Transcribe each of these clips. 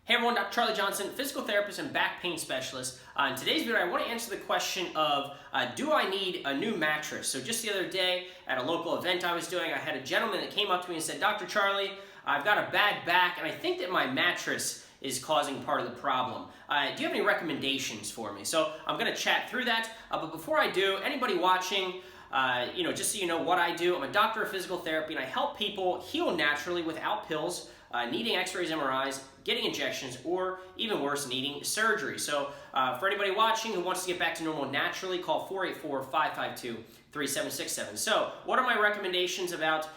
Hey everyone, Dr. Charlie Johnson, physical therapist and back pain specialist. In today's video, I want to answer the question of, do I need a new mattress? So just the other day, at a local event I was doing, I had a gentleman that came up to me and said, Dr. Charlie, I've got a bad back and I think that my mattress is causing part of the problem. Do you have any recommendations for me? So I'm going to chat through that, but before I do, anybody watching, just so you know what I do, I'm a doctor of physical therapy and I help people heal naturally without pills, needing x-rays, MRIs, getting injections, or even worse, needing surgery. So for anybody watching who wants to get back to normal naturally, call 484-552-3767. So what are my recommendations about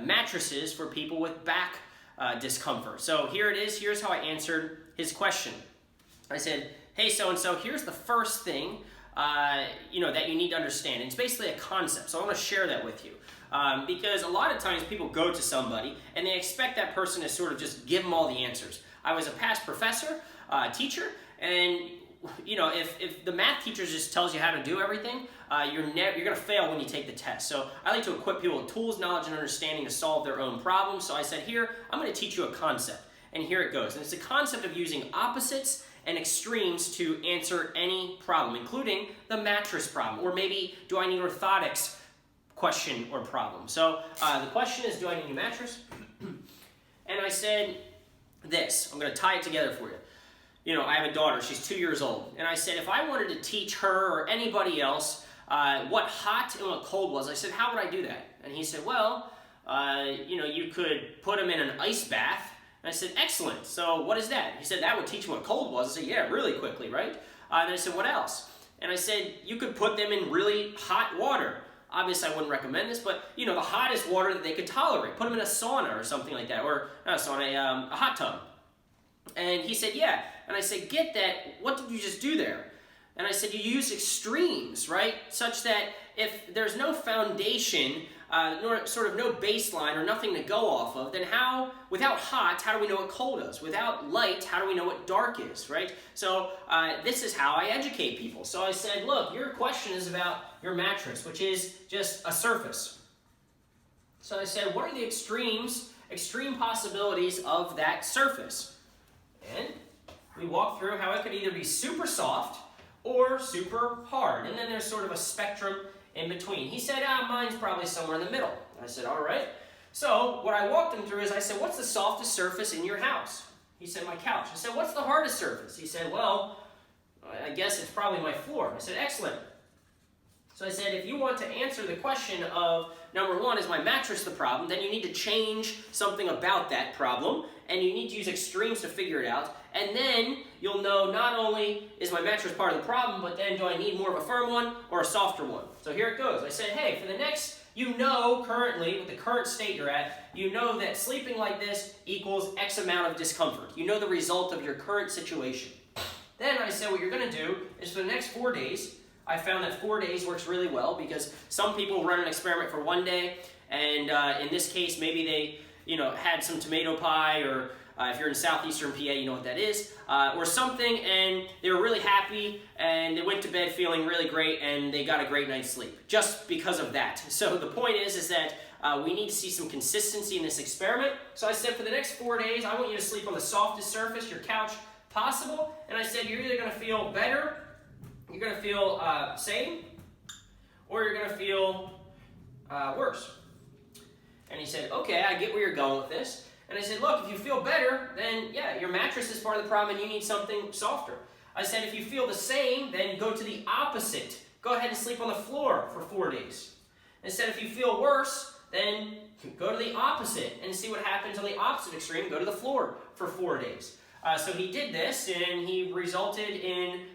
mattresses for people with back discomfort? So here it is. Here's how I answered his question. I said, hey, so-and-so, here's the first thing that you need to understand. It's basically a concept, so I want to share that with you. Because a lot of times people go to somebody and they expect that person to sort of just give them all the answers. I was a past professor, teacher, and if the math teacher just tells you how to do everything, you're going to fail when you take the test. So I like to equip people with tools, knowledge, and understanding to solve their own problems. So I said, here, I'm going to teach you a concept. And here it goes. And it's a concept of using opposites and extremes to answer any problem, including the mattress problem, or maybe do I need orthotics question or problem. So the question is, do I need a new mattress? And I said this. I'm going to tie it together for you. I have a daughter. She's 2 years old. And I said, if I wanted to teach her or anybody else what hot and what cold was, I said, how would I do that? And he said, well, you could put them in an ice bath. And I said, excellent. So what is that? He said, that would teach them what cold was. I said, yeah, really quickly, right? And I said, what else? And I said, you could put them in really hot water. Obviously, I wouldn't recommend this, but, the hottest water that they could tolerate. Put them in a sauna or something like that, or not a sauna, a hot tub. And he said, yeah. And I said, get that. What did you just do there? And I said, you use extremes, right? Such that if there's no foundation, nor sort of no baseline or nothing to go off of, then without hot, how do we know what cold is? Without light, how do we know what dark is, right? So this is how I educate people. So I said, look, your question is about your mattress, which is just a surface. So I said, what are the extreme possibilities of that surface? And we walked through how it could either be super soft or super hard. And then there's sort of a spectrum in between. He said, mine's probably somewhere in the middle. I said, all right. So what I walked him through is I said, what's the softest surface in your house? He said, my couch. I said, what's the hardest surface? He said, well, I guess it's probably my floor. I said, excellent. So I said, if you want to answer the question of, number one, is my mattress the problem, then you need to change something about that problem, and you need to use extremes to figure it out. And then you'll know not only is my mattress part of the problem, but then do I need more of a firm one or a softer one? So here it goes. I said, hey, for the next, currently, with the current state you're at, you know that sleeping like this equals X amount of discomfort. You know the result of your current situation. Then I said, what you're going to do is for the next 4 days, I found that 4 days works really well because some people run an experiment for 1 day, and in this case, maybe they, had some tomato pie, or if you're in southeastern PA, you know what that is, or something, and they were really happy, and they went to bed feeling really great, and they got a great night's sleep, just because of that. So the point is that we need to see some consistency in this experiment. So I said for the next 4 days, I want you to sleep on the softest surface, your couch, possible, and I said you're either going to feel better, you're going to feel same, or you're going to feel worse. And he said, okay, I get where you're going with this. And I said, look, if you feel better, then yeah, your mattress is part of the problem and you need something softer. I said, if you feel the same, then go to the opposite. Go ahead and sleep on the floor for 4 days. I said, if you feel worse, then go to the opposite and see what happens on the opposite extreme. Go to the floor for 4 days. So he did this, and he resulted in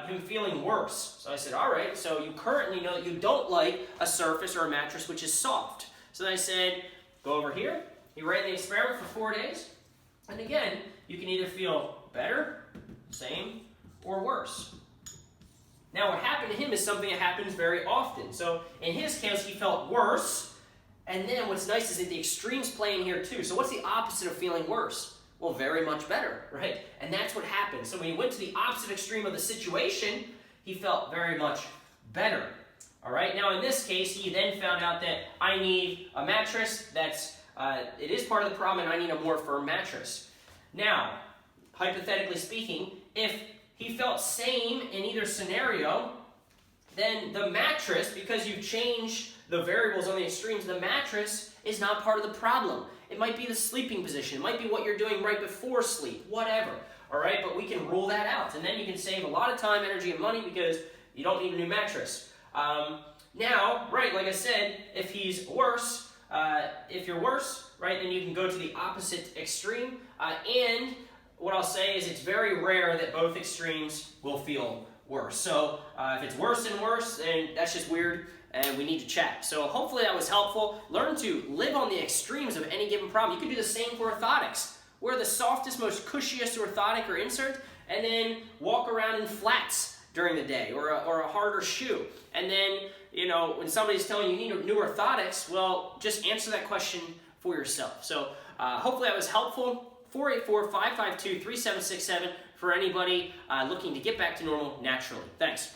him feeling worse. So I said, all right, so you currently know that you don't like a surface or a mattress which is soft. So then I said, go over here. He ran the experiment for 4 days. And again, you can either feel better, same, or worse. Now what happened to him is something that happens very often. So in his case, he felt worse. And then what's nice is that the extremes play in here too. So what's the opposite of feeling worse? Well, very much better, right? And that's what happened. So when he went to the opposite extreme of the situation, he felt very much better. All right, now in this case, he then found out that I need a mattress it is part of the problem, and I need a more firm mattress. Now, hypothetically speaking, if he felt sane in either scenario, then the mattress, because you've changed the variables on the extremes, the mattress is not part of the problem. It might be the sleeping position. It might be what you're doing right before sleep, whatever. All right, but we can rule that out. And then you can save a lot of time, energy, and money because you don't need a new mattress. Now, right, like I said, if he's worse, if you're worse, right, then you can go to the opposite extreme. And what I'll say is it's very rare that both extremes will feel worse. So if it's worse and worse, then that's just weird and we need to chat. So hopefully that was helpful. Learn to live on the extremes of any given problem. You can do the same for orthotics. Wear the softest, most cushiest orthotic or insert, and then walk around in flats during the day, or a harder shoe. And then, you know, when somebody's telling you you need new orthotics, well, just answer that question for yourself. So hopefully that was helpful. 484-552-3767 for anybody looking to get back to normal naturally. Thanks.